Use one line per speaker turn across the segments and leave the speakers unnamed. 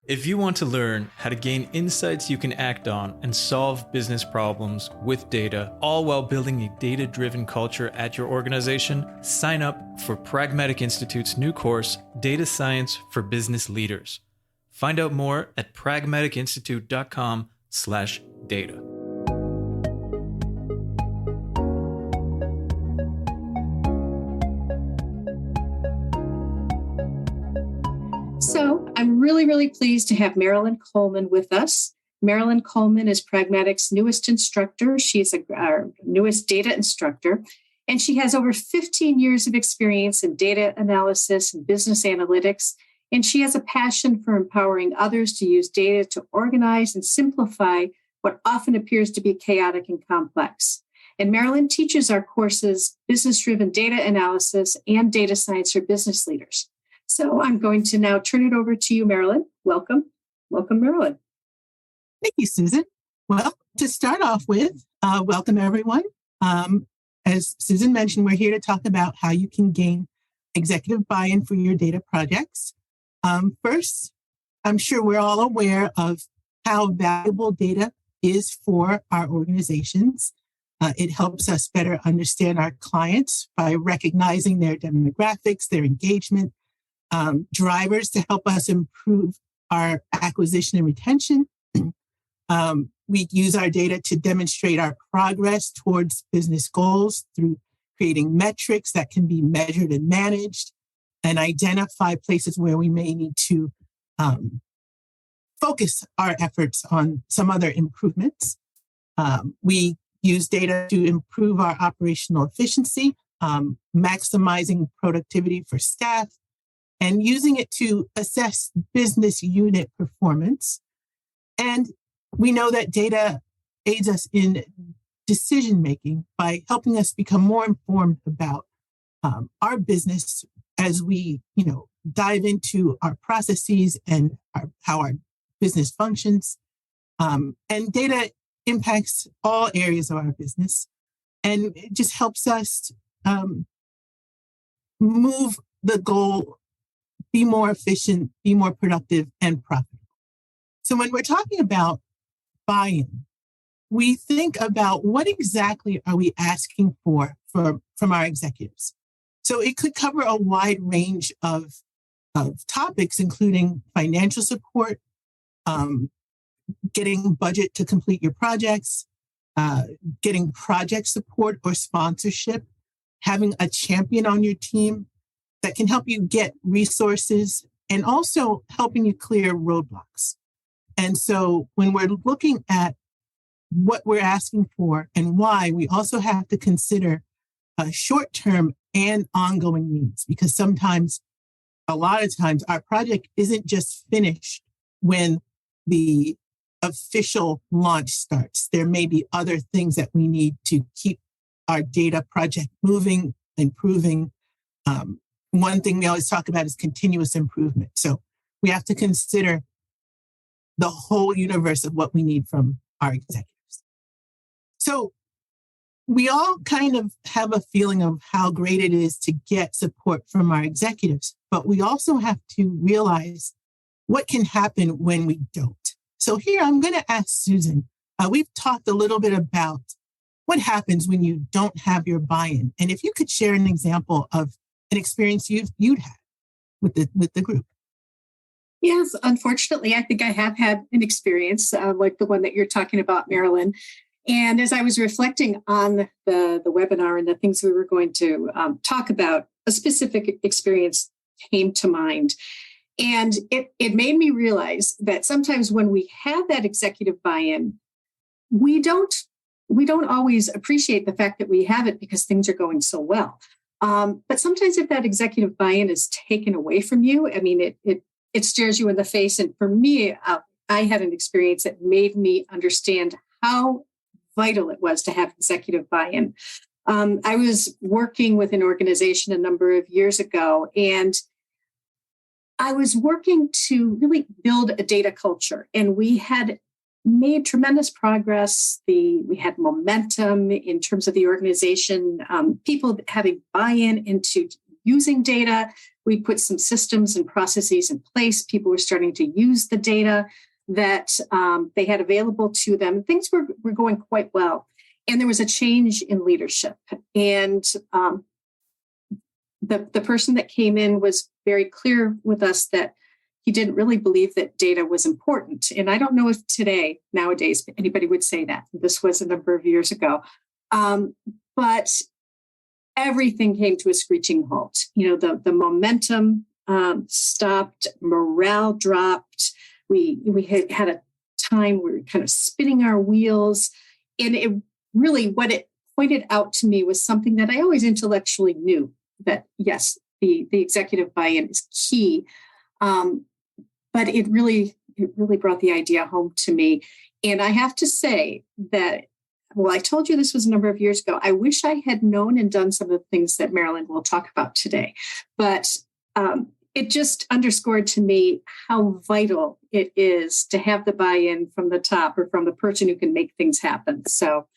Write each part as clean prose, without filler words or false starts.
If you want to learn how to gain insights you can act on and solve business problems with data, all while building a data-driven culture at your organization, sign up for Pragmatic Institute's new course, Data Science for Business Leaders. Find out more at pragmaticinstitute.com/data.
So I'm really pleased to have Marilyn Coleman with us. Marilyn Coleman is Pragmatic's newest instructor. She's our newest data instructor, and she has over 15 years of experience in data analysis and business analytics. And she has a passion for empowering others to use data to organize and simplify what often appears to be chaotic and complex. And Marilyn teaches our courses, Business-Driven Data Analysis and Data Science for Business Leaders. So I'm going to now turn it over to you, Marilyn. Welcome, Marilyn.
Thank you, Susan. Well, to start off with, welcome everyone. As Susan mentioned, we're here to talk about how you can gain executive buy-in for your data projects. First, I'm sure we're all aware of how valuable data is for our organizations. It helps us better understand our clients by recognizing their demographics, their engagement, drivers to help us improve our acquisition and retention. We use our data to demonstrate our progress towards business goals through creating metrics that can be measured and managed, and identify places where we may need to focus our efforts on some other improvements. We use data to improve our operational efficiency, maximizing productivity for staff, and using it to assess business unit performance. And we know that data aids us in decision-making by helping us become more informed about our business as we, dive into our processes and how our business functions. And data impacts all areas of our business, and it just helps us move the goal, be more efficient, be more productive, and profitable. So when we're talking about buy-in, we think about what exactly are we asking from our executives. So it could cover a wide range of topics, including financial support, getting budget to complete your projects, getting project support or sponsorship, having a champion on your team that can help you get resources, and also helping you clear roadblocks. And so when we're looking at what we're asking for and why, we also have to consider short-term and ongoing needs, because a lot of times, our project isn't just finished when the official launch starts. There may be other things that we need to keep our data project moving, improving. One thing we always talk about is continuous improvement. So we have to consider the whole universe of what we need from our executives. So we all kind of have a feeling of how great it is to get support from our executives, but we also have to realize what can happen when we don't. So here I'm going to ask Susan. We've talked a little bit about what happens when you don't have your buy-in, and if you could share an example of an experience you'd had with the group.
Yes, unfortunately, I think I have had an experience like the one that you're talking about, Marilyn. And as I was reflecting on the webinar and the things we were going to talk about, a specific experience came to mind. And it made me realize that sometimes when we have that executive buy-in, we don't always appreciate the fact that we have it because things are going so well. But sometimes if that executive buy-in is taken away from you, I mean, it stares you in the face. And for me, I had an experience that made me understand how vital it was to have executive buy-in. I was working with an organization a number of years ago, and I was working to really build a data culture, and we had made tremendous progress. We had momentum in terms of the organization, people having buy-in into using data, We put some systems and processes in place. People were starting to use the data that they had available to them. Things were going quite well. And there was a change in leadership. And the person that came in was very clear with us that he didn't really believe that data was important. And I don't know if nowadays, anybody would say that. This was a number of years ago. But everything came to a screeching halt. The momentum stopped, morale dropped. We had a time where we were kind of spinning our wheels. And it really, what it pointed out to me was something that I always intellectually knew, that yes, the executive buy-in is key. But it really brought the idea home to me. And I have to say that, I told you this was a number of years ago. I wish I had known and done some of the things that Marilyn will talk about today. But it just underscored to me how vital it is to have the buy-in from the top, or from the person who can make things happen. So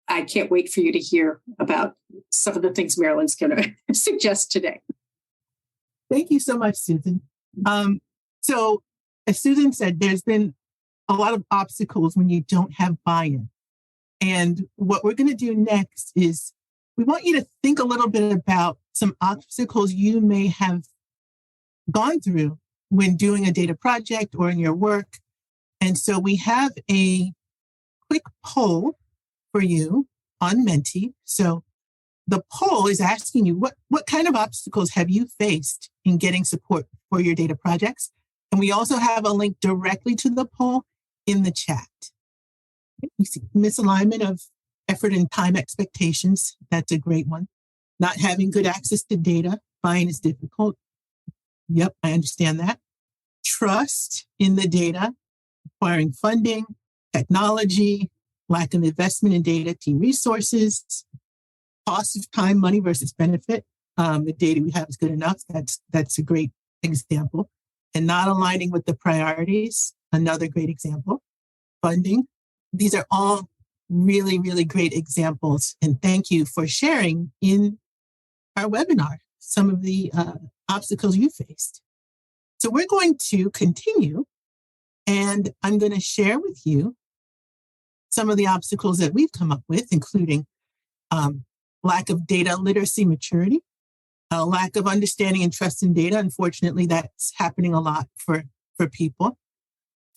I can't wait for you to hear about some of the things Marilyn's going to suggest today.
Thank you so much, Susan. So as Susan said, there's been a lot of obstacles when you don't have buy-in. And what we're going to do next is we want you to think a little bit about some obstacles you may have gone through when doing a data project or in your work. And so we have a quick poll for you on Menti. So the poll is asking you, what kind of obstacles have you faced in getting support for your data projects? And we also have a link directly to the poll in the chat. We see misalignment of effort and time expectations. That's a great one. Not having good access to data. Buy-in is difficult. Yep, I understand that. Trust in the data, acquiring funding, technology, lack of investment in data, team resources, cost of time, money versus benefit. The data we have is good enough. That's a great example. And not aligning with the priorities, another great example. Funding. These are all really, really great examples. And thank you for sharing in our webinar some of the obstacles you faced. So we're going to continue, and I'm going to share with you some of the obstacles that we've come up with, including lack of data literacy maturity, lack of understanding and trust in data. Unfortunately, that's happening a lot for people.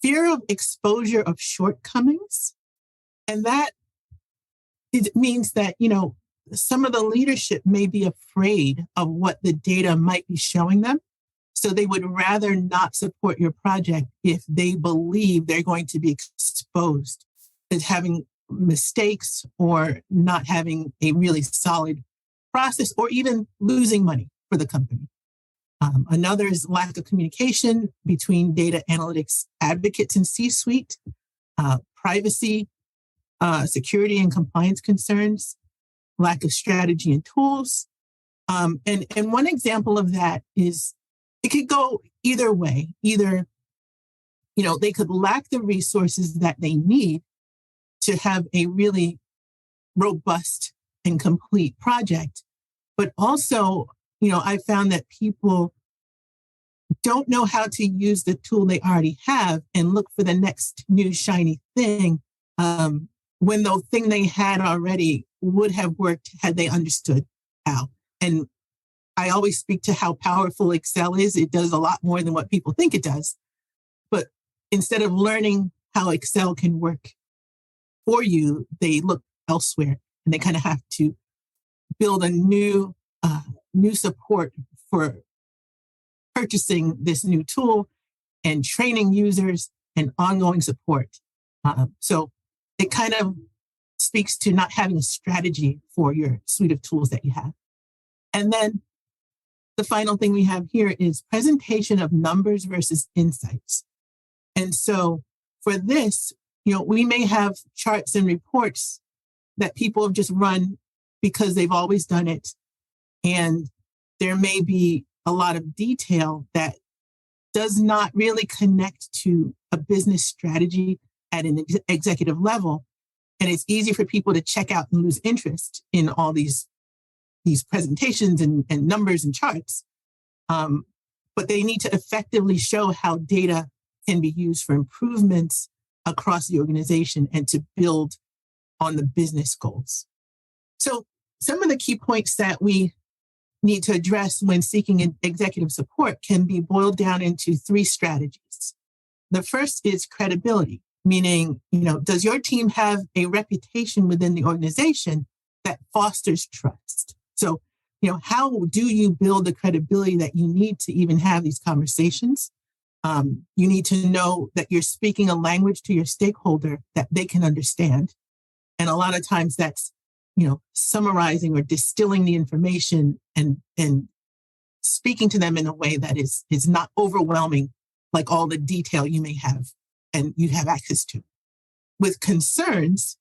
Fear of exposure of shortcomings. And that it means that, some of the leadership may be afraid of what the data might be showing them. So they would rather not support your project if they believe they're going to be exposed as having mistakes or not having a really solid process, or even losing money for the company. Another is lack of communication between data analytics advocates and C-suite, privacy, security and compliance concerns, lack of strategy and tools. And one example of that is it could go either way. Either, they could lack the resources that they need to have a really robust and complete project, but also, I found that people don't know how to use the tool they already have and look for the next new shiny thing when the thing they had already would have worked had they understood how. And I always speak to how powerful Excel is. It does a lot more than what people think it does. But instead of learning how Excel can work for you, they look elsewhere, and they kind of have to build a new support for purchasing this new tool and training users and ongoing support. So it kind of speaks to not having a strategy for your suite of tools that you have. And then the final thing we have here is presentation of numbers versus insights. And so for this, we may have charts and reports that people have just run because they've always done it. And there may be a lot of detail that does not really connect to a business strategy at an executive level. And it's easy for people to check out and lose interest in all these presentations and numbers and charts. but they need to effectively show how data can be used for improvements across the organization and to build on the business goals. So some of the key points that we need to address when seeking executive support can be boiled down into 3 strategies. The first is credibility, meaning, does your team have a reputation within the organization that fosters trust? So, how do you build the credibility that you need to even have these conversations? You need to know that you're speaking a language to your stakeholder that they can understand. And a lot of times that's, summarizing or distilling the information and speaking to them in a way that is not overwhelming, like all the detail you may have and you have access to. With concerns,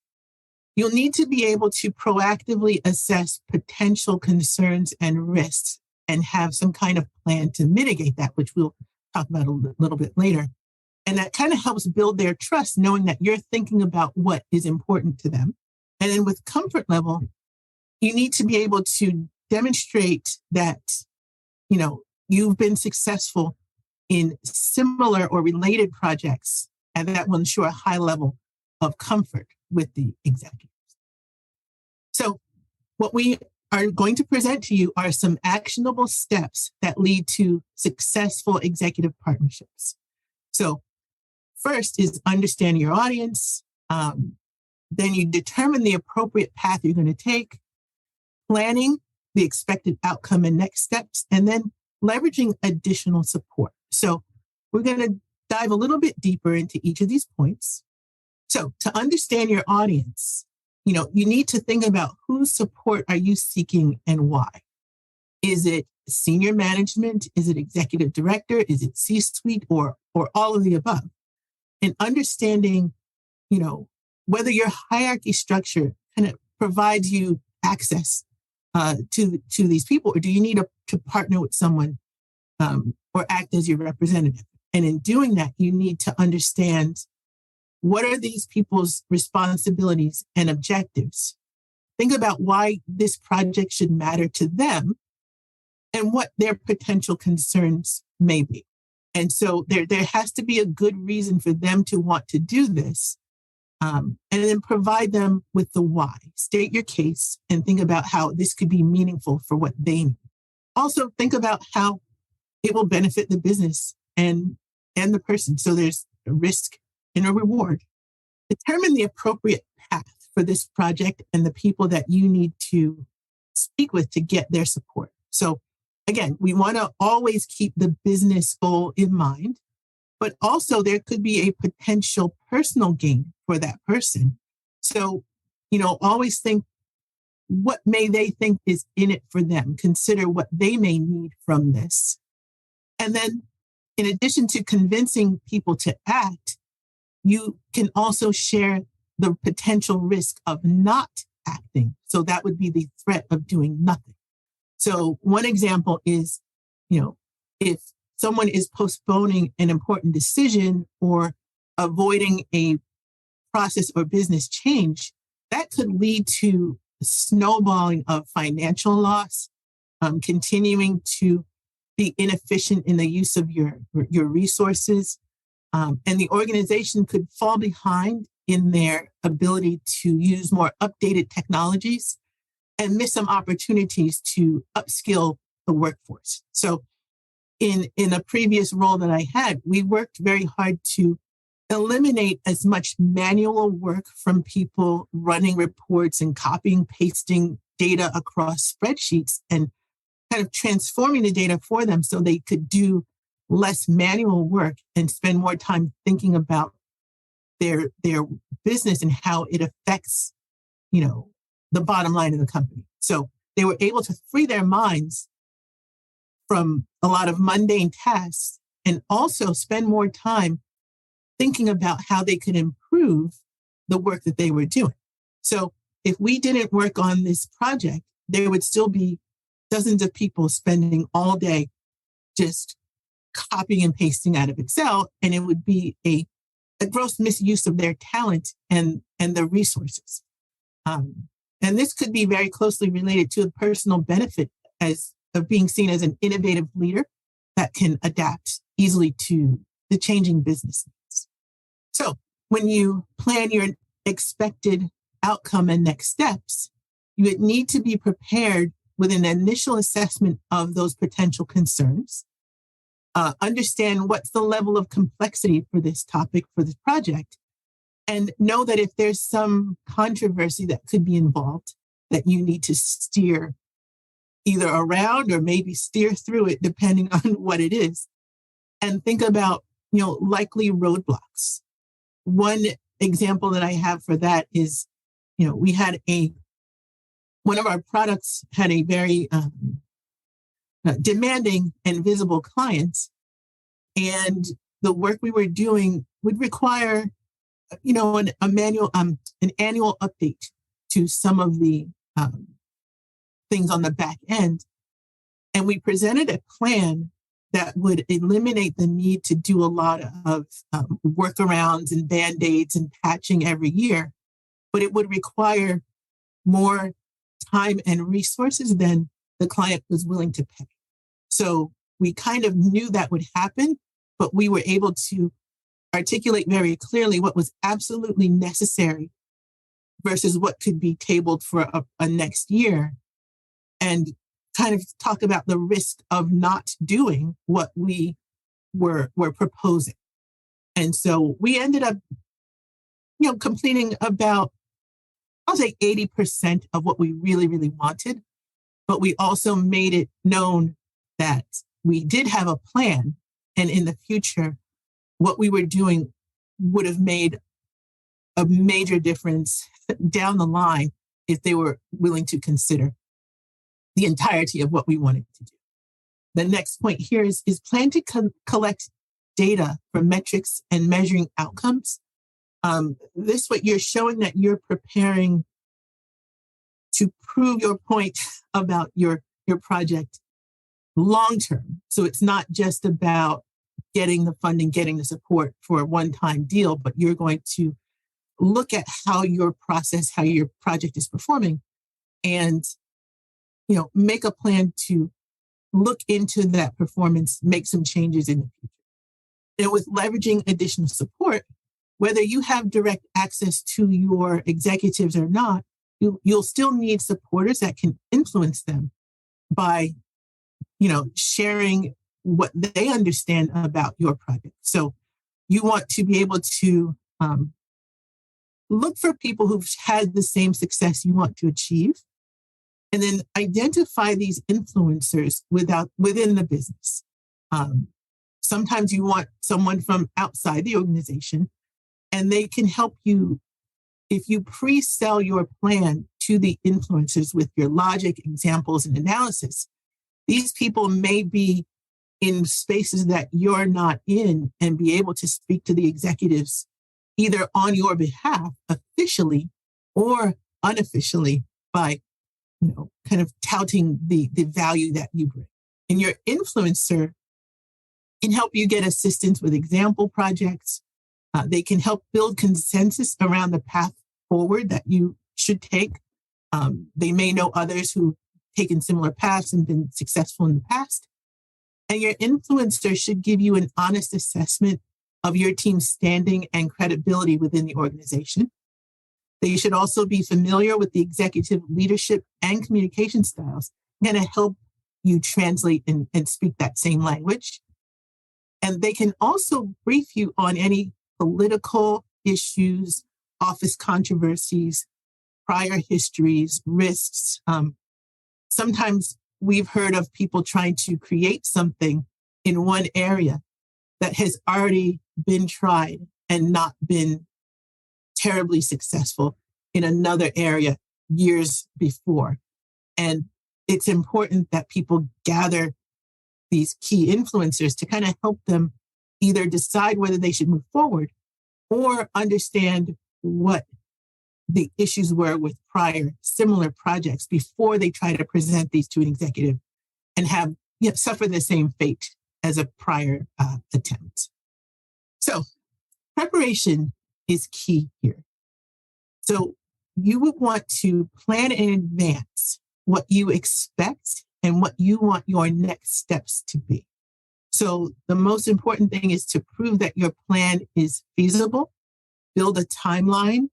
you'll need to be able to proactively assess potential concerns and risks and have some kind of plan to mitigate that, which we'll talk about a little bit later. And that kind of helps build their trust, knowing that you're thinking about what is important to them. And then with comfort level, you need to be able to demonstrate that, you've been successful in similar or related projects, and that will ensure a high level of comfort with the executives. So what we are going to present to you are some actionable steps that lead to successful executive partnerships. So first is understanding your audience. Then you determine the appropriate path you're going to take, planning the expected outcome and next steps, and then leveraging additional support. So we're going to dive a little bit deeper into each of these points. So to understand your audience, you need to think about whose support are you seeking and why. Is it senior management? Is it executive director? Is it C-suite or all of the above? And understanding, whether your hierarchy structure kind of provides you access to these people, or do you need to partner with someone or act as your representative? And in doing that, you need to understand what are these people's responsibilities and objectives. Think about why this project should matter to them and what their potential concerns may be. And so there has to be a good reason for them to want to do this. And then provide them with the why. State your case and think about how this could be meaningful for what they need. Also, think about how it will benefit the business and the person. So there's a risk and a reward. Determine the appropriate path for this project and the people that you need to speak with to get their support. So again, we want to always keep the business goal in mind, but also there could be a potential personal gain for that person. So, always think, what may they think is in it for them? Consider what they may need from this. And then in addition to convincing people to act, you can also share the potential risk of not acting. So that would be the threat of doing nothing. So one example is, if someone is postponing an important decision or avoiding a process or business change, that could lead to snowballing of financial loss, continuing to be inefficient in the use of your resources, and the organization could fall behind in their ability to use more updated technologies and miss some opportunities to upskill the workforce. So in a previous role that I had, we worked very hard to eliminate as much manual work from people running reports and copying, pasting data across spreadsheets and kind of transforming the data for them so they could do less manual work and spend more time thinking about their business and how it affects, the bottom line of the company. So they were able to free their minds from a lot of mundane tasks and also spend more time thinking about how they could improve the work that they were doing. So if we didn't work on this project, there would still be dozens of people spending all day just copying and pasting out of Excel, and it would be a gross misuse of their talent and the resources. And this could be very closely related to a personal benefit of being seen as an innovative leader that can adapt easily to the changing business needs. So when you plan your expected outcome and next steps, you would need to be prepared with an initial assessment of those potential concerns, understand what's the level of complexity for this topic, for this project, and know that if there's some controversy that could be involved, that you need to steer either around or maybe steer through it, depending on what it is. And think about, likely roadblocks. One example that I have for that is, we had one of our products had a very demanding and visible client, and the work we were doing would require, an annual update to some of the things on the back end. And we presented a plan that would eliminate the need to do a lot of workarounds and band-aids and patching every year, but it would require more time and resources than the client was willing to pay. So we kind of knew that would happen, but we were able to articulate very clearly what was absolutely necessary versus what could be tabled for a next year, and kind of talk about the risk of not doing what we were proposing. And so we ended up, completing about, I'll say 80% of what we really, really wanted. But we also made it known that we did have a plan, and in the future, what we were doing would have made a major difference down the line if they were willing to consider the entirety of what we wanted to do. The next point here is plan to collect data for metrics and measuring outcomes. This way you're showing that you're preparing to prove your point about your project long-term. So it's not just about getting the funding, getting the support for a one-time deal, but you're going to look at how your process, how your project is performing, and make a plan to look into that performance, make some changes in the future. And with leveraging additional support, whether you have direct access to your executives or not, you'll still need supporters that can influence them by, sharing what they understand about your project. So you want to be able to look for people who've had the same success you want to achieve, and then identify these influencers within the business. Sometimes you want someone from outside the organization, and they can help you if you pre-sell your plan to the influencers with your logic, examples, and analysis. These people may be in spaces that you're not in and be able to speak to the executives either on your behalf officially or unofficially by kind of touting the value that you bring. And your influencer can help you get assistance with example projects. They can help build consensus around the path forward that you should take. They may know others who've taken similar paths and been successful in the past. And your influencer should give you an honest assessment of your team's standing and credibility within the organization. They should also be familiar with the executive leadership and communication styles, and to help you translate and speak that same language. And they can also brief you on any political issues, office controversies, prior histories, risks. Sometimes we've heard of people trying to create something in one area that has already been tried and not been terribly successful in another area years before. And it's important that people gather these key influencers to kind of help them either decide whether they should move forward or understand what the issues were with prior similar projects before they try to present these to an executive and have suffer the same fate as a prior attempt. So preparation is key here. So you would want to plan in advance what you expect and what you want your next steps to be. So the most important thing is to prove that your plan is feasible, build a timeline,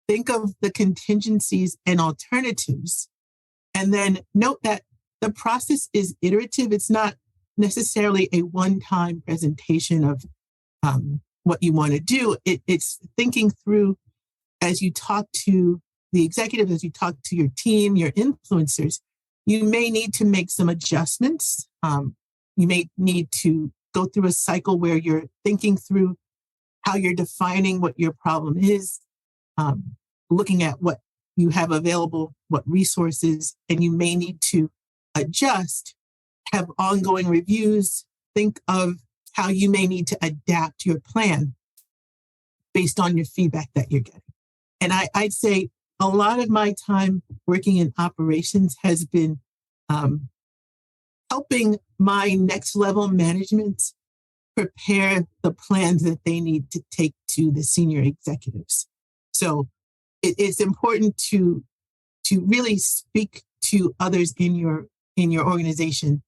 think of the contingencies and alternatives, and then note that the process is iterative. It's not necessarily a one-time presentation of what you want to do. It's thinking through as you talk to the executive, as you talk to your team, your influencers, you may need to make some adjustments. You may need to go through a cycle where you're thinking through how you're defining what your problem is, looking at what you have available, what resources, and you may need to adjust, have ongoing reviews, think of how you may need to adapt your plan based on your feedback that you're getting. And I'd say a lot of my time working in operations has been helping my next level management prepare the plans that they need to take to the senior executives. So it's important to really speak to others in your organization.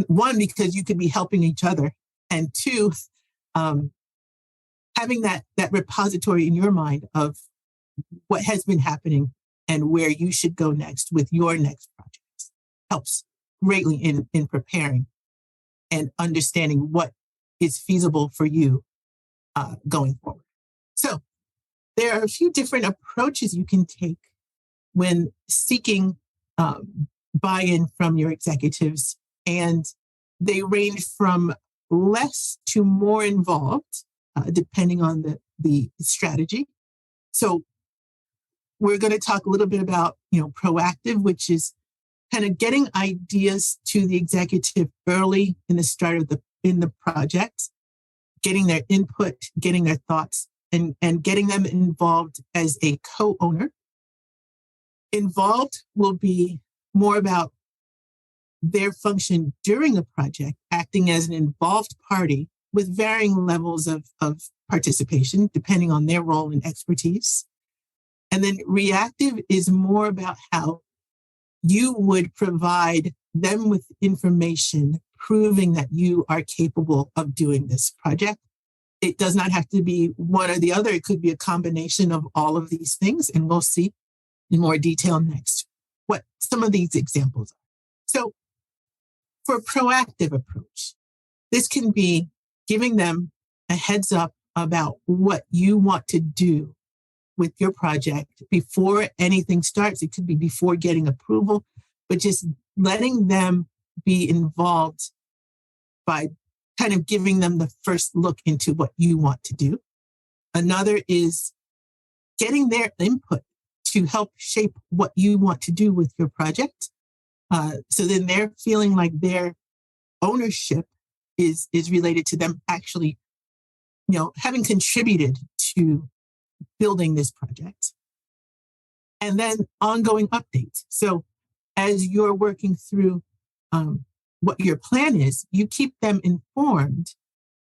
One, because you could be helping each other, and two, having that repository in your mind of what has been happening and where you should go next with your next projects helps greatly in preparing and understanding what is feasible for you going forward. So there are a few different approaches you can take when seeking buy-in from your executives, and they range from less to more involved, depending on the strategy. So we're going to talk a little bit about, proactive, which is kind of getting ideas to the executive early in the start of the project, getting their input, getting their thoughts, and getting them involved as a co-owner. Involved will be more about their function during the project, acting as an involved party with varying levels of participation, depending on their role and expertise. And then reactive is more about how you would provide them with information proving that you are capable of doing this project. It does not have to be one or the other. It could be a combination of all of these things. And we'll see in more detail next what some of these examples are. So for a proactive approach, this can be giving them a heads up about what you want to do with your project before anything starts. It could be before getting approval, but just letting them be involved by kind of giving them the first look into what you want to do. Another is getting their input to help shape what you want to do with your project. So then they're feeling like their ownership is related to them actually, having contributed to building this project. And then ongoing updates. So as you're working through what your plan is, you keep them informed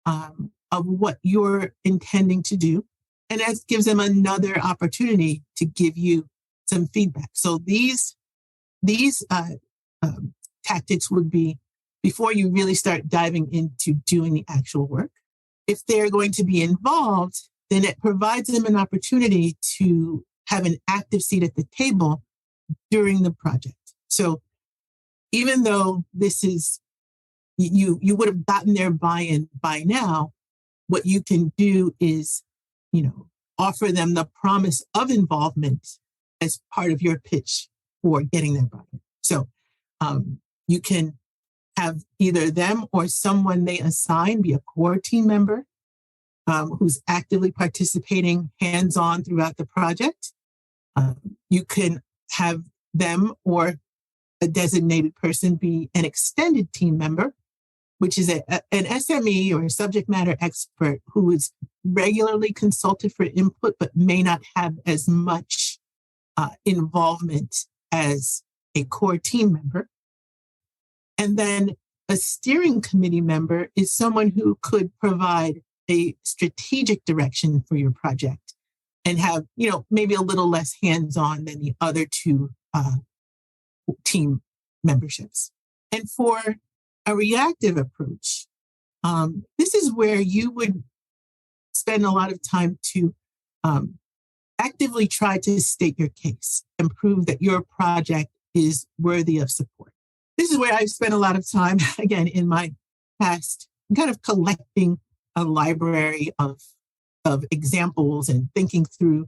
of what you're intending to do. And that gives them another opportunity to give you some feedback. So these tactics would be before you really start diving into doing the actual work. If they're going to be involved, then it provides them an opportunity to have an active seat at the table during the project. So even though this is, you would have gotten their buy-in by now, what you can do is, offer them the promise of involvement as part of your pitch for getting their buy-in. So you can have either them or someone they assign be a core team member who's actively participating hands-on throughout the project. You can have them or a designated person be an extended team member, which is an SME or a subject matter expert who is regularly consulted for input, but may not have as much involvement as a core team member. And then a steering committee member is someone who could provide a strategic direction for your project and have, maybe a little less hands-on than the other two team memberships. And for A reactive approach. This is where you would spend a lot of time to actively try to state your case and prove that your project is worthy of support. This is where I've spent a lot of time, again, in my past, kind of collecting a library of examples and thinking through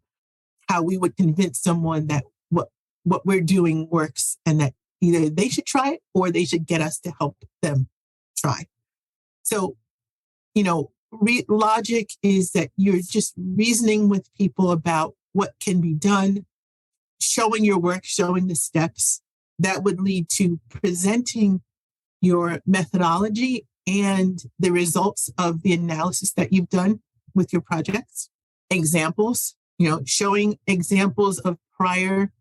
how we would convince someone that what we're doing works and that either they should try it or they should get us to help them try. So, logic is that you're just reasoning with people about what can be done, showing your work, showing the steps that would lead to presenting your methodology and the results of the analysis that you've done with your projects. Examples, showing examples of prior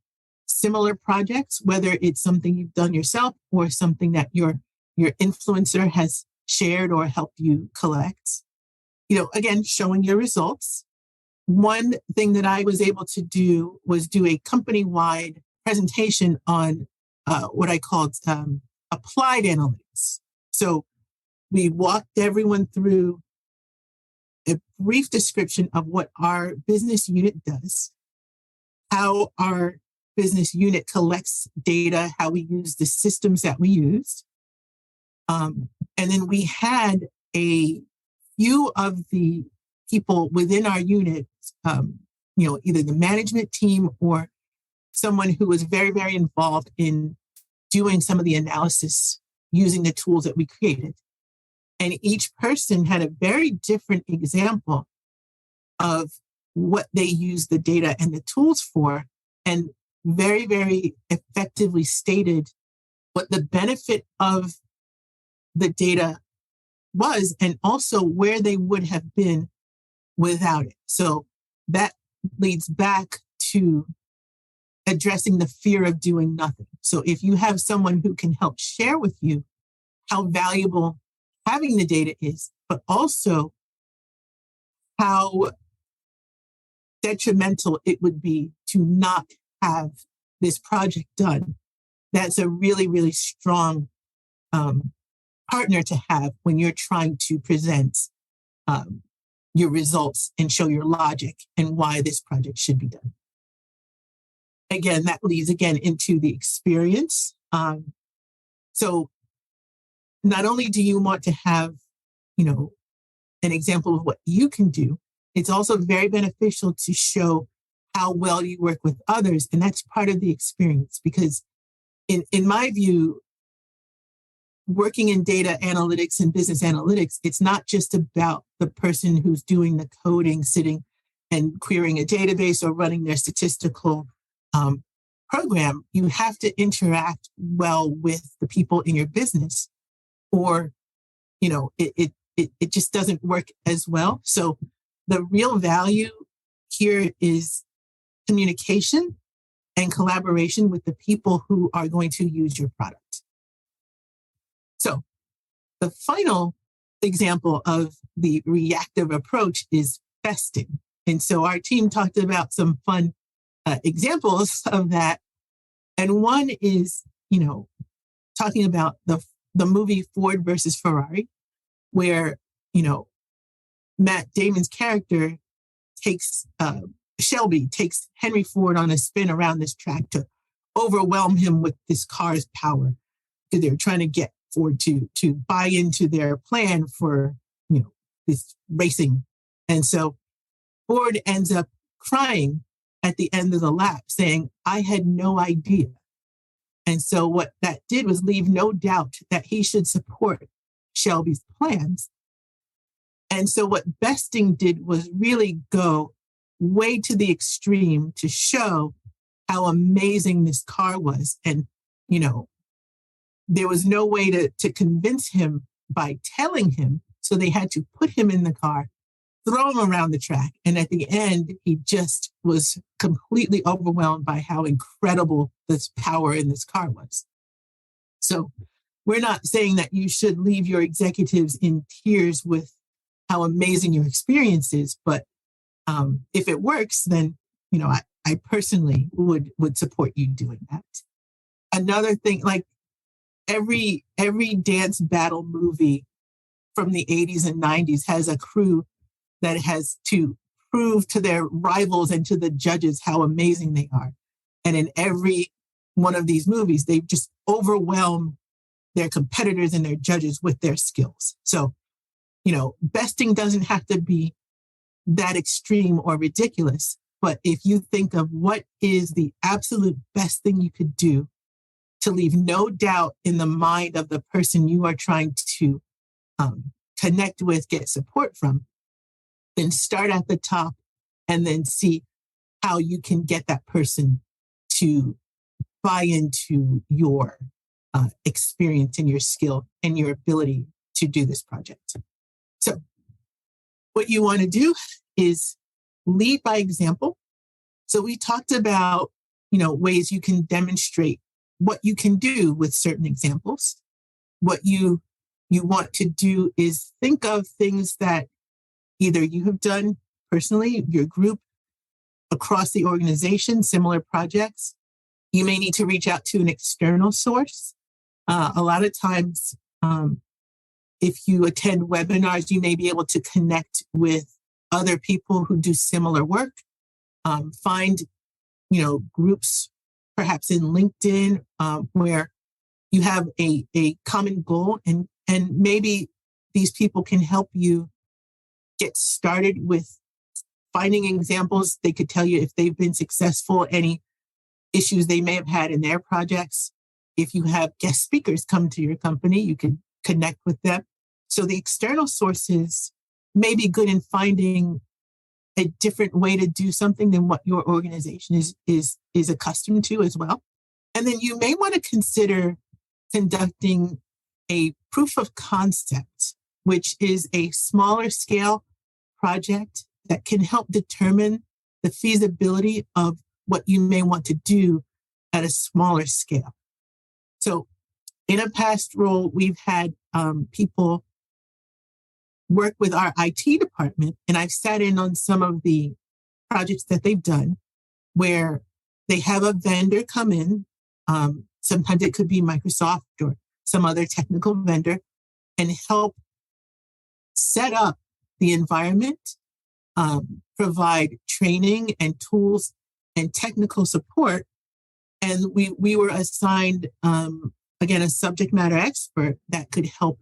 similar projects, whether it's something you've done yourself or something that your influencer has shared or helped you collect. Again, showing your results. One thing that I was able to do was do a company-wide presentation on what I called applied analytics. So we walked everyone through a brief description of what our business unit does, how our business unit collects data, how we use the systems that we used. And then we had a few of the people within our unit, either the management team or someone who was very, very involved in doing some of the analysis using the tools that we created. And each person had a very different example of what they use the data and the tools for, and very, very effectively stated what the benefit of the data was and also where they would have been without it. So that leads back to addressing the fear of doing nothing. So if you have someone who can help share with you how valuable having the data is, but also how detrimental it would be to not have this project done, that's a really, really strong partner to have when you're trying to present your results and show your logic and why this project should be done. Again, that leads into the experience. So not only do you want to have, an example of what you can do, it's also very beneficial to show how well you work with others. And that's part of the experience because in my view, working in data analytics and business analytics, it's not just about the person who's doing the coding, sitting and querying a database or running their statistical program. You have to interact well with the people in your business, or it just doesn't work as well. So the real value here is communication and collaboration with the people who are going to use your product. So the final example of the reactive approach is besting. And so our team talked about some fun examples of that. And one is, talking about the movie Ford versus Ferrari, where, Matt Damon's character Shelby takes Henry Ford on a spin around this track to overwhelm him with this car's power, because they're trying to get Ford to buy into their plan for, this racing. And so Ford ends up crying at the end of the lap saying, "I had no idea." And so what that did was leave no doubt that he should support Shelby's plans. And so what besting did was really go way to the extreme to show how amazing this car was. And, there was no way to convince him by telling him. So they had to put him in the car, throw him around the track. And at the end, he just was completely overwhelmed by how incredible this power in this car was. So we're not saying that you should leave your executives in tears with how amazing your experience is, but if it works, then, I personally would support you doing that. Another thing, like every dance battle movie from the 80s and 90s has a crew that has to prove to their rivals and to the judges how amazing they are. And in every one of these movies, they just overwhelm their competitors and their judges with their skills. So, besting doesn't have to be that extreme or ridiculous. But if you think of what is the absolute best thing you could do to leave no doubt in the mind of the person you are trying to connect with, get support from, then start at the top and then see how you can get that person to buy into your experience and your skill and your ability to do this project. So what you want to do is lead by example. So we talked about, ways you can demonstrate what you can do with certain examples. What you want to do is think of things that either you have done personally, your group, across the organization, similar projects. You may need to reach out to an external source. A lot of times, if you attend webinars, you may be able to connect with other people who do similar work. Find, groups perhaps in LinkedIn where you have a common goal, and maybe these people can help you get started with finding examples. They could tell you if they've been successful, any issues they may have had in their projects. If you have guest speakers come to your company, you can connect with them. So the external sources may be good in finding a different way to do something than what your organization is accustomed to as well. And then you may want to consider conducting a proof of concept, which is a smaller scale project that can help determine the feasibility of what you may want to do at a smaller scale. So in a past role, we've had people work with our IT department, and I've sat in on some of the projects that they've done where they have a vendor come in. Sometimes it could be Microsoft or some other technical vendor, and help set up the environment, provide training and tools and technical support. And we were assigned, again, a subject matter expert that could help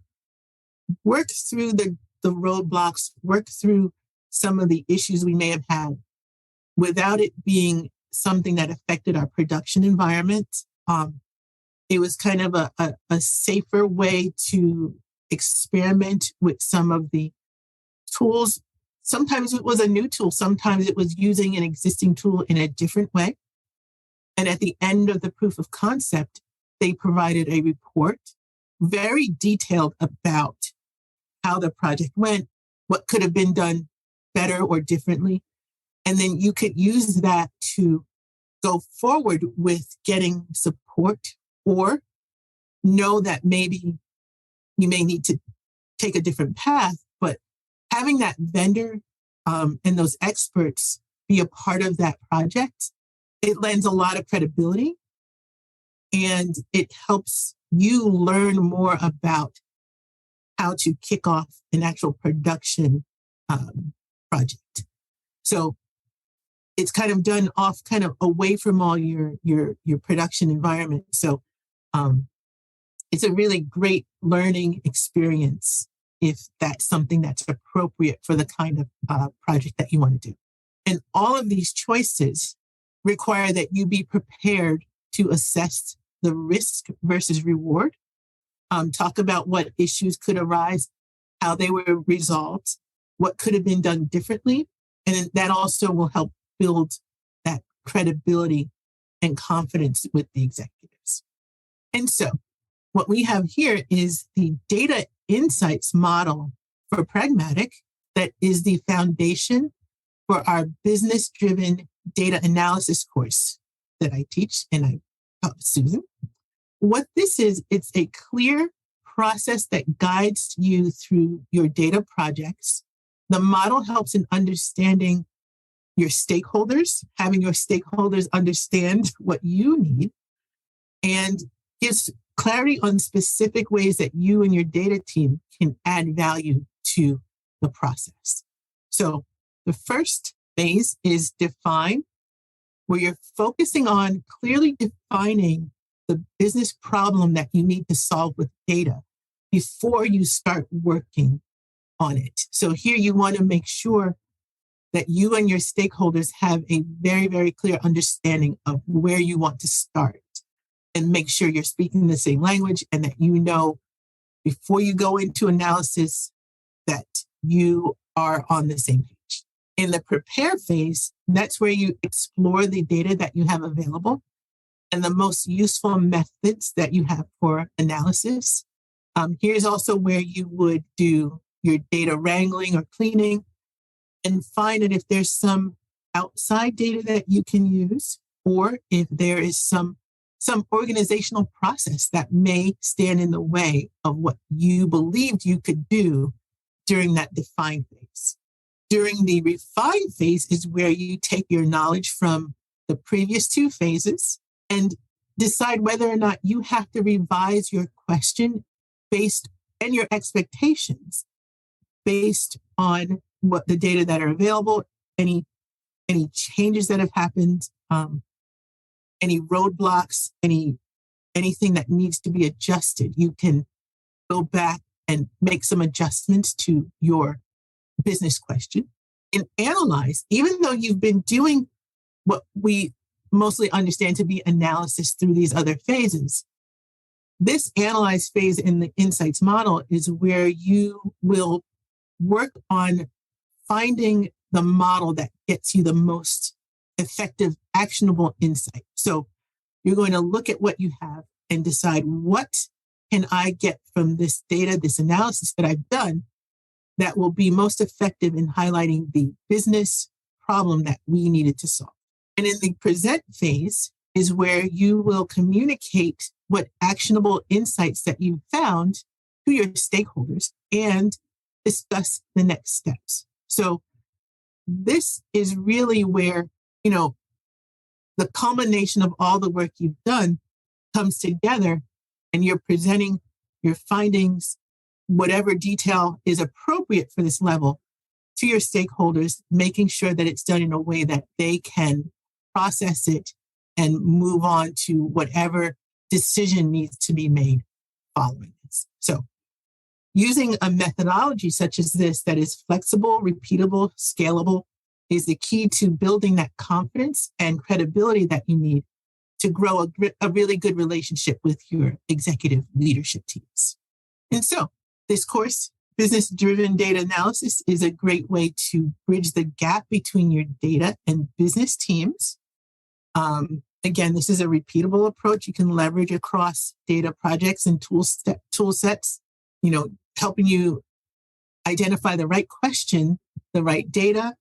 work through the roadblocks, work through some of the issues we may have had without it being something that affected our production environment. It was kind of a safer way to experiment with some of the tools. Sometimes it was a new tool. Sometimes it was using an existing tool in a different way. And at the end of the proof of concept, they provided a report, very detailed about how the project went, what could have been done better or differently. And then you could use that to go forward with getting support, or know that maybe you may need to take a different path, but having that vendor and those experts be a part of that project, it lends a lot of credibility, and it helps you learn more about how to kick off an actual production project. So it's kind of done off, kind of away from all your production environment. So it's a really great learning experience if that's something that's appropriate for the kind of project that you want to do. And all of these choices require that you be prepared to assess the risk versus reward, talk about what issues could arise, how they were resolved, what could have been done differently. And that also will help build that credibility and confidence with the executives. And so what we have here is the data insights model for Pragmatic that is the foundation for our business-driven data analysis course that I teach, and I taught Susan. What this is, it's a clear process that guides you through your data projects. The model helps in understanding your stakeholders, having your stakeholders understand what you need, and gives clarity on specific ways that you and your data team can add value to the process. So the first phase is define, where you're focusing on clearly defining the business problem that you need to solve with data before you start working on it. So here you want to make sure that you and your stakeholders have a very, very clear understanding of where you want to start, and make sure you're speaking the same language and that you know before you go into analysis that you are on the same page. In the prepare phase, that's where you explore the data that you have available and the most useful methods that you have for analysis. Here's also where you would do your data wrangling or cleaning and find that if there's some outside data that you can use, or if there is some organizational process that may stand in the way of what you believed you could do during that define phase. During the refine phase is where you take your knowledge from the previous two phases and decide whether or not you have to revise your question and your expectations based on what the data that are available, any changes that have happened, any roadblocks, anything that needs to be adjusted. You can go back and make some adjustments to your business question and analyze, even though you've been doing what we mostly understand to be analysis through these other phases. This analyze phase in the insights model is where you will work on finding the model that gets you the most effective, actionable insight. So you're going to look at what you have and decide, what can I get from this data, this analysis that I've done that will be most effective in highlighting the business problem that we needed to solve. And in the present phase is where you will communicate what actionable insights that you found to your stakeholders and discuss the next steps. So this is really where, the culmination of all the work you've done comes together, and you're presenting your findings, whatever detail is appropriate for this level, to your stakeholders, making sure that it's done in a way that they can process it and move on to whatever decision needs to be made following this. So using a methodology such as this that is flexible, repeatable, scalable is the key to building that confidence and credibility that you need to grow a really good relationship with your executive leadership teams. And so this course, Business-Driven Data Analysis, is a great way to bridge the gap between your data and business teams. Again, this is a repeatable approach you can leverage across data projects and tool sets, helping you identify the right question, the right data,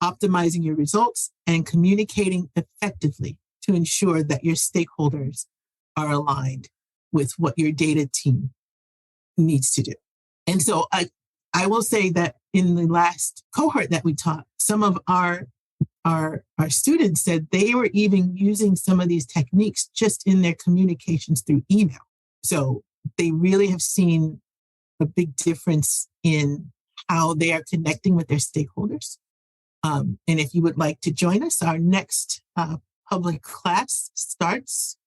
optimizing your results, and communicating effectively to ensure that your stakeholders are aligned with what your data team needs to do. And so I will say that in the last cohort that we taught, some of our students said they were even using some of these techniques just in their communications through email. So they really have seen a big difference in how they are connecting with their stakeholders. And if you would like to join us, our next public class starts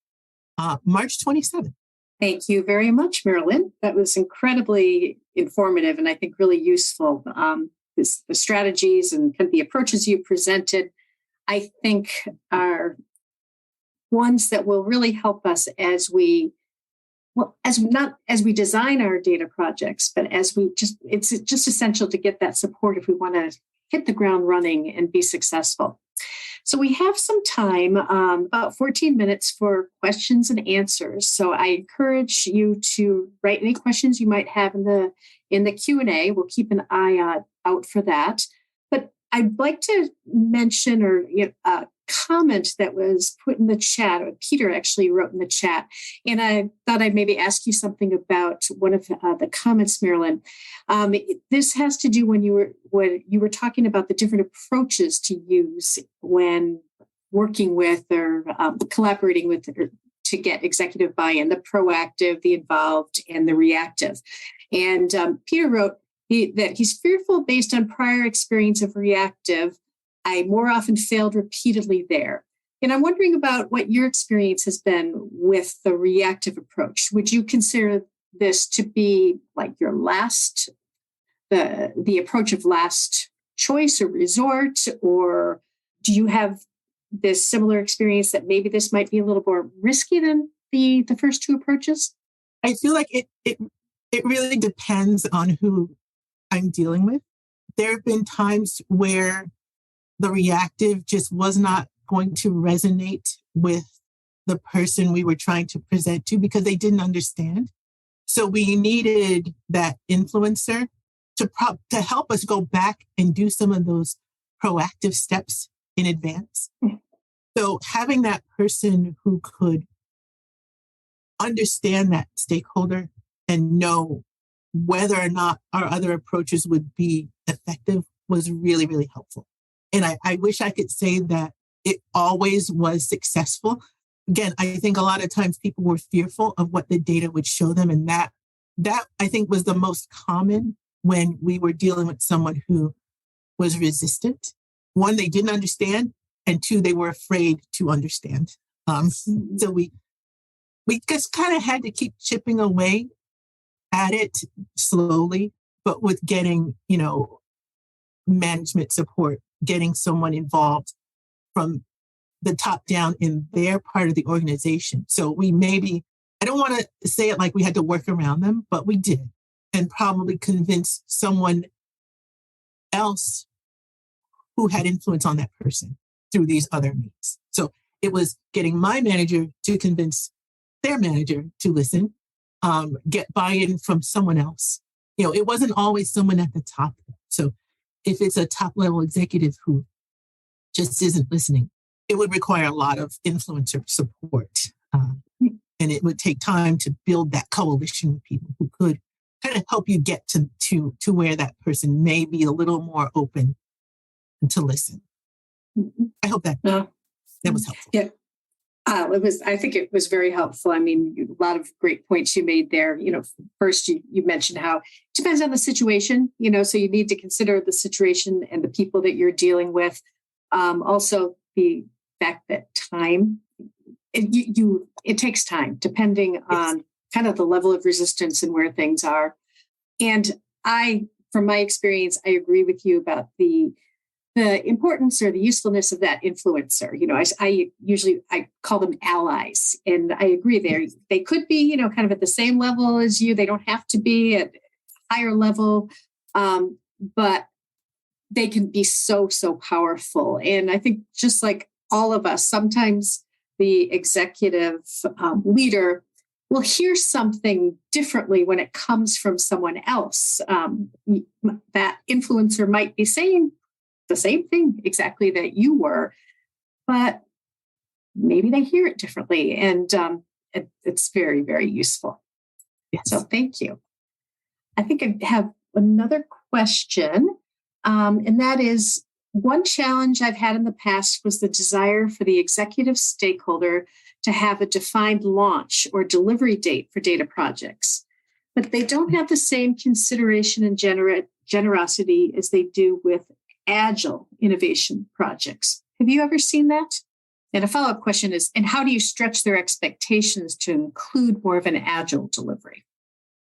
March 27th.
Thank you very much, Marilyn. That was incredibly informative and I think really useful. The strategies and kind of the approaches you presented, I think, are ones that will really help us as we design our data projects, but it's just essential to get that support if we want to hit the ground running and be successful. So we have some time, about 14 minutes for questions and answers. So I encourage you to write any questions you might have in the Q&A. We'll keep an eye out for that. But I'd like to mention a comment that was put in the chat, or Peter actually wrote in the chat. And I thought I'd maybe ask you something about one of the comments, Marilyn. This has to do when you were talking about the different approaches to use when working with or collaborating with to get executive buy-in, the proactive, the involved, and the reactive. And Peter wrote that he's fearful based on prior experience of reactive. I more often failed repeatedly there. And I'm wondering about what your experience has been with the reactive approach. Would you consider this to be like your last, the approach of last choice or resort, or do you have this similar experience that maybe this might be a little more risky than the first two approaches?
I feel like it really depends on who I'm dealing with. There have been times where the reactive just was not going to resonate with the person we were trying to present to because they didn't understand. So we needed that influencer to help us go back and do some of those proactive steps in advance. So having that person who could understand that stakeholder and know whether or not our other approaches would be effective was really, really helpful. And I wish I could say that it always was successful. Again, I think a lot of times people were fearful of what the data would show them. And that I think was the most common when we were dealing with someone who was resistant. One, they didn't understand, and two, they were afraid to understand. So we just kind of had to keep chipping away at it slowly, but with getting, management support, getting someone involved from the top down in their part of the organization. So we I don't want to say it like we had to work around them, but we did, and probably convince someone else who had influence on that person through these other means. So it was getting my manager to convince their manager to listen, get buy-in from someone else. It wasn't always someone at the top. So if it's a top level executive who just isn't listening, it would require a lot of influencer support. And it would take time to build that coalition with people who could kind of help you get to where that person may be a little more open to listen. I hope that was helpful.
Yeah. I think it was very helpful. I mean, a lot of great points you made there. First you mentioned how it depends on the situation, so you need to consider the situation and the people that you're dealing with. Also the fact that time, it takes time depending on kind of the level of resistance and where things are. And from my experience, I agree with you about the importance or the usefulness of that influencer. I call them allies, and I agree they could be, kind of at the same level as you. They don't have to be at a higher level, but they can be so, so powerful. And I think just like all of us, sometimes the executive leader will hear something differently when it comes from someone else. That influencer might be saying the same thing exactly that you were, but maybe they hear it differently. And it's very, very useful.
Yes.
So thank you. I think I have another question. And that is, one challenge I've had in the past was the desire for the executive stakeholder to have a defined launch or delivery date for data projects, but they don't have the same consideration and generosity as they do with agile innovation projects. Have you ever seen that? And a follow-up question is, and how do you stretch their expectations to include more of an agile delivery?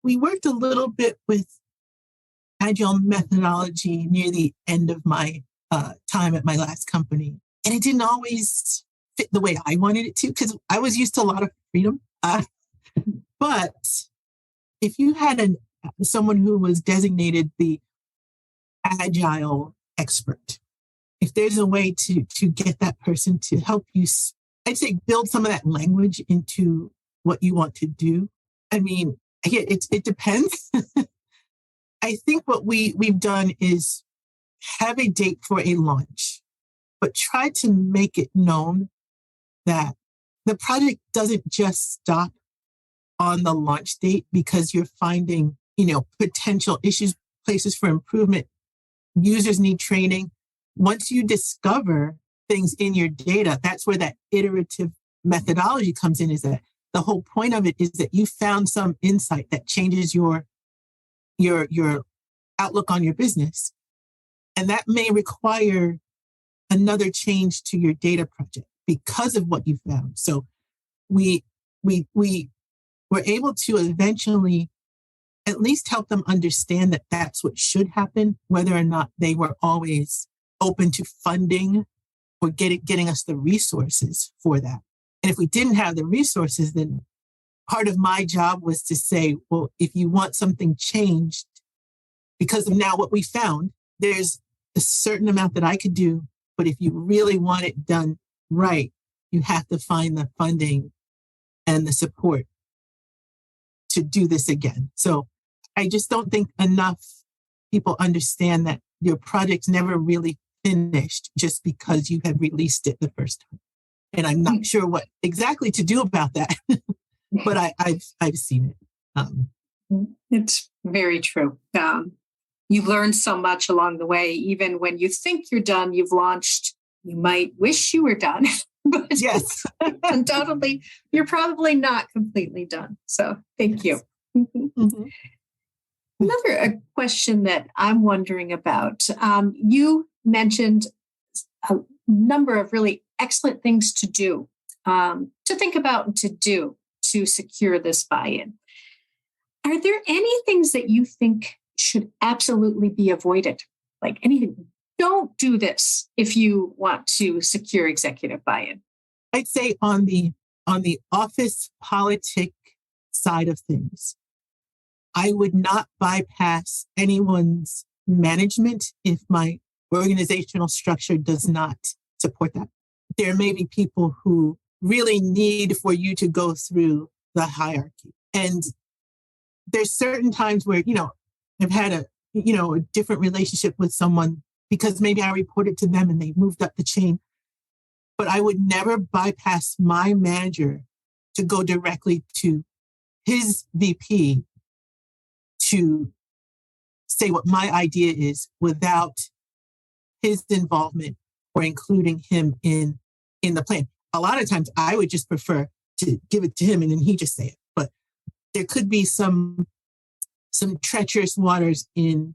We worked a little bit with agile methodology near the end of my time at my last company. And it didn't always fit the way I wanted it to, because I was used to a lot of freedom. But if you had someone who was designated the agile expert, if there's a way to get that person to help you, I'd say build some of that language into what you want to do. I mean, it depends. I think what we've done is have a date for a launch, but try to make it known that the project doesn't just stop on the launch date because you're finding, potential issues, places for improvement. Users need training. Once you discover things in your data, that's where that iterative methodology comes in, is that the whole point of it is that you found some insight that changes your outlook on your business. And that may require another change to your data project because of what you found. So we were able to eventually at least help them understand that that's what should happen, whether or not they were always open to funding or getting us the resources for that. And if we didn't have the resources, then part of my job was to say, well, if you want something changed, because of now what we found, there's a certain amount that I could do. But if you really want it done right, you have to find the funding and the support to do this again. So I just don't think enough people understand that your project's never really finished just because you had released it the first time. And I'm not sure what exactly to do about that, but I've seen it.
It's very true. You've learned so much along the way. Even when you think you're done, you've launched, you might wish you were done, but
yes,
undoubtedly, you're probably not completely done. So thank you.
Mm-hmm.
Another question that I'm wondering about, you mentioned a number of really excellent things to do, to think about and to do to secure this buy-in. Are there any things that you think should absolutely be avoided? Like anything, don't do this if you want to secure executive buy-in.
I'd say on the office politic side of things, I would not bypass anyone's management if my organizational structure does not support that. There may be people who really need for you to go through the hierarchy. And there's certain times where, I've had a different relationship with someone because maybe I reported to them and they moved up the chain. But I would never bypass my manager to go directly to his VP to say what my idea is without his involvement or including him in the plan. A lot of times I would just prefer to give it to him and then he just say it. But there could be some treacherous waters in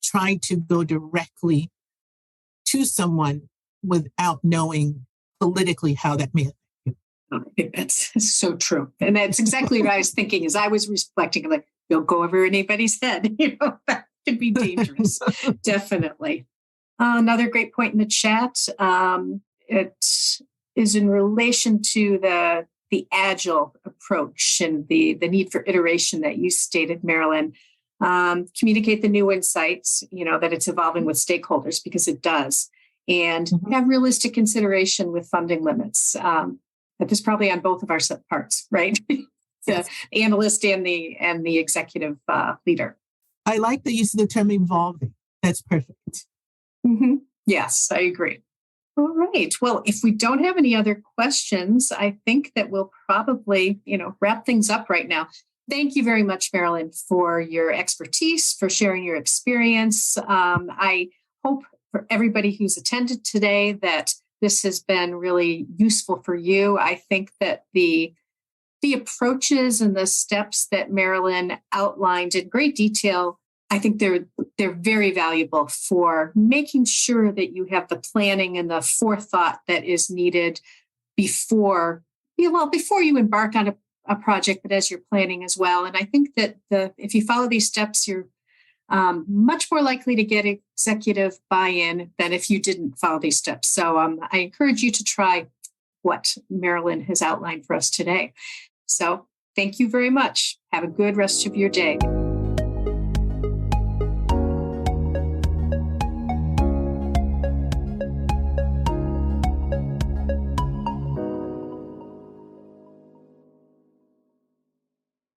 trying to go directly to someone without knowing politically how that may affect you.
I think that's so true. And that's exactly what I was thinking as I was reflecting, like, don't go over anybody's head. That could be dangerous. Definitely. Another great point in the chat. It is in relation to the agile approach and the need for iteration that you stated, Marilyn. Communicate the new insights, that it's evolving with stakeholders, because it does. And have realistic consideration with funding limits. That is probably on both of our parts, right? The analyst and the executive leader.
I like the use of the term evolving. That's perfect.
Mm-hmm. Yes, I agree. All right. Well, if we don't have any other questions, I think that we'll probably, wrap things up right now. Thank you very much, Marilyn, for your expertise, for sharing your experience. I hope for everybody who's attended today that this has been really useful for you. I think that the approaches and the steps that Marilyn outlined in great detail, I think they're very valuable for making sure that you have the planning and the forethought that is needed before you embark on a project, but as you're planning as well. And I think that if you follow these steps, you're much more likely to get executive buy-in than if you didn't follow these steps. So I encourage you to try what Marilyn has outlined for us today. So thank you very much. Have a good rest of your day.